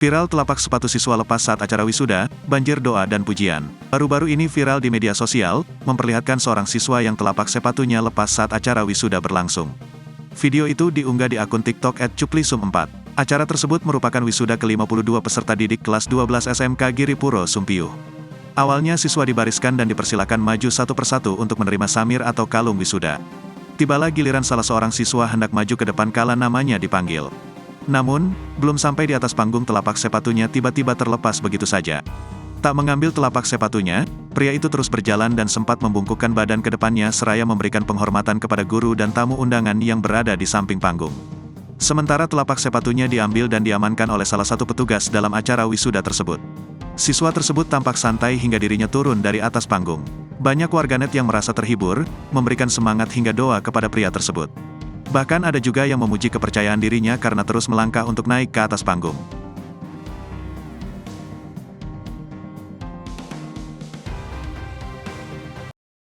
Viral telapak sepatu siswa lepas saat acara wisuda, banjir doa dan pujian. Baru-baru ini viral di media sosial, memperlihatkan seorang siswa yang telapak sepatunya lepas saat acara wisuda berlangsung. Video itu diunggah di akun TikTok @cuplisum4. Acara tersebut merupakan wisuda ke-52 peserta didik kelas 12 SMK Giripuro Sumpiyuh. Awalnya siswa dibariskan dan dipersilakan maju satu persatu untuk menerima samir atau kalung wisuda. Tibalah giliran salah seorang siswa hendak maju ke depan kala namanya dipanggil. Namun, belum sampai di atas panggung telapak sepatunya tiba-tiba terlepas begitu saja. Tak mengambil telapak sepatunya, pria itu terus berjalan dan sempat membungkukkan badan ke depannya seraya memberikan penghormatan kepada guru dan tamu undangan yang berada di samping panggung. Sementara telapak sepatunya diambil dan diamankan oleh salah satu petugas dalam acara wisuda tersebut. Siswa tersebut tampak santai hingga dirinya turun dari atas panggung. Banyak warganet yang merasa terhibur, memberikan semangat hingga doa kepada pria tersebut. Bahkan ada juga yang memuji kepercayaan dirinya karena terus melangkah untuk naik ke atas panggung.